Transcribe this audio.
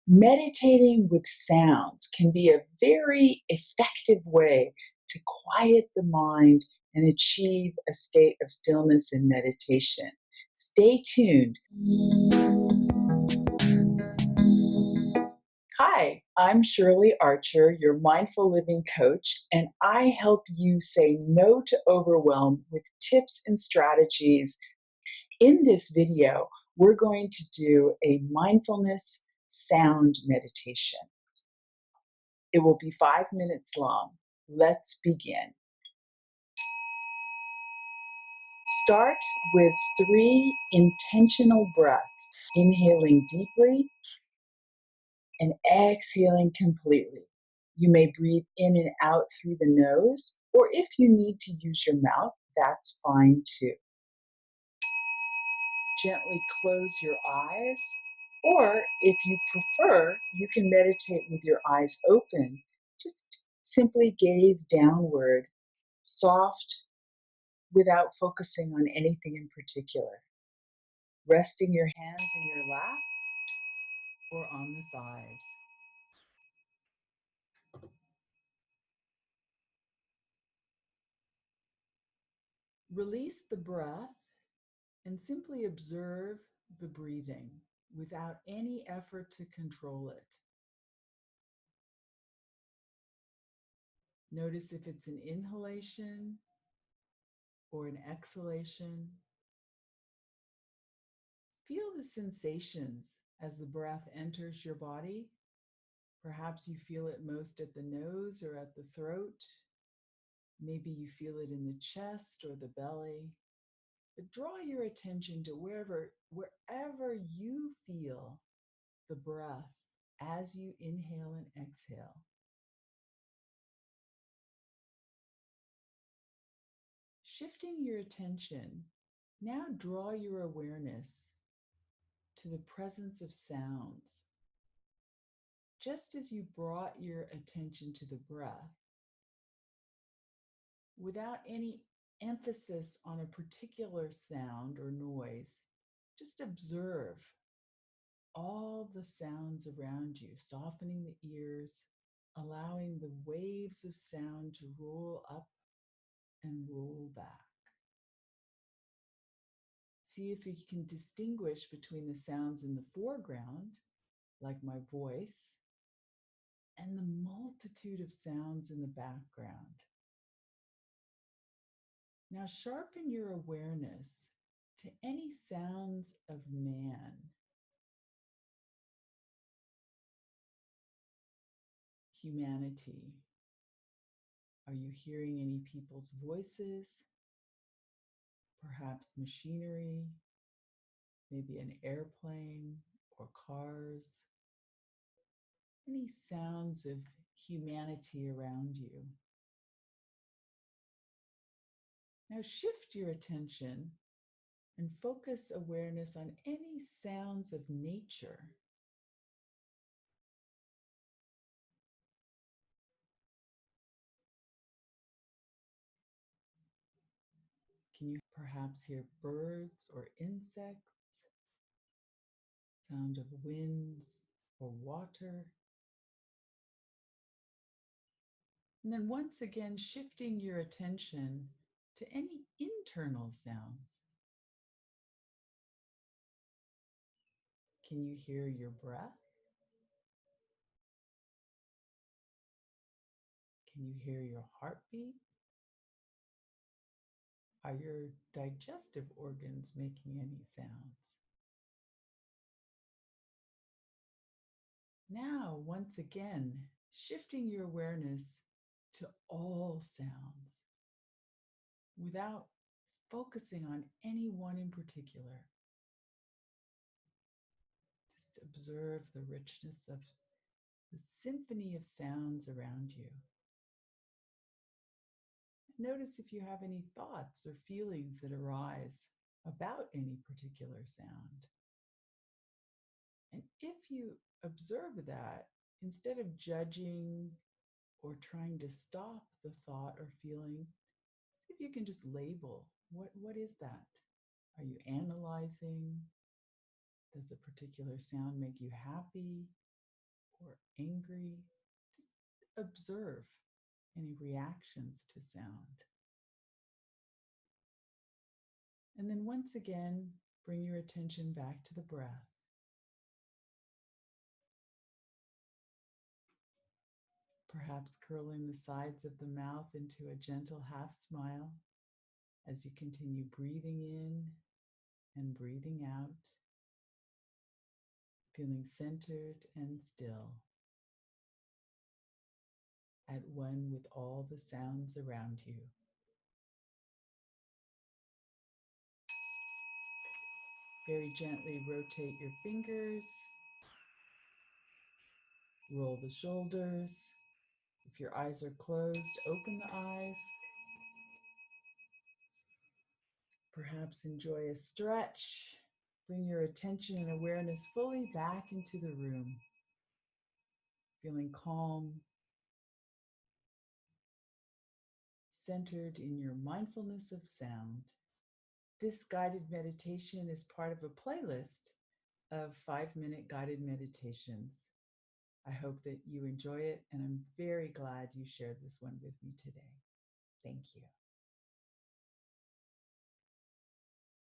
Meditating with sounds can be a very effective way to quiet the mind and achieve a state of stillness and meditation. Stay tuned. Hi, I'm Shirley Archer, your mindful living coach, and I help you say no to overwhelm with tips and strategies. In this video, we're going to do a mindfulness sound meditation. It will be 5 minutes long. Let's begin. Start with 3 intentional breaths, inhaling deeply and exhaling completely. You may breathe in and out through the nose, or if you need to use your mouth, that's fine too. Gently close your eyes, or if you prefer, you can meditate with your eyes open. Just simply gaze downward, soft, without focusing on anything in particular. Resting your hands in your lap or on the thighs. Release the breath and simply observe the breathing without any effort to control it. Notice if it's an inhalation or an exhalation. Feel the sensations as the breath enters your body. Perhaps you feel it most at the nose or at the throat. Maybe you feel it in the chest or the belly. But draw your attention to wherever you feel the breath as you inhale and exhale. Shifting your attention, now draw your awareness to the presence of sounds. Just as you brought your attention to the breath, without any emphasis on a particular sound or noise, just observe all the sounds around you, softening the ears, allowing the waves of sound to roll up and roll back. See if you can distinguish between the sounds in the foreground, like my voice, and the multitude of sounds in the background. Now sharpen your awareness to any sounds of man. Humanity. Are you hearing any people's voices? Perhaps machinery, maybe an airplane or cars? Any sounds of humanity around you? Now shift your attention and focus awareness on any sounds of nature. Can you perhaps hear birds or insects, sound of winds or water? And then once again, shifting your attention to any internal sounds. Can you hear your breath? Can you hear your heartbeat? Are your digestive organs making any sounds? Now, once again, shifting your awareness to all sounds without focusing on any one in particular. Just observe the richness of the symphony of sounds around you. Notice if you have any thoughts or feelings that arise about any particular sound. And if you observe that, instead of judging or trying to stop the thought or feeling, see if you can just label what is that? Are you analyzing? Does a particular sound make you happy? or angry. Just observe any reactions to sound. And then once again, bring your attention back to the breath. Perhaps curling the sides of the mouth into a gentle half smile as you continue breathing in and breathing out, feeling centered and still, at one with all the sounds around you. Very gently rotate your fingers, roll the shoulders. If your eyes are closed, open the eyes. Perhaps enjoy a stretch. Bring your attention and awareness fully back into the room, feeling calm, centered in your mindfulness of sound. This guided meditation is part of a playlist of 5-minute guided meditations. I hope that you enjoy it, and I'm very glad you shared this one with me today. Thank you.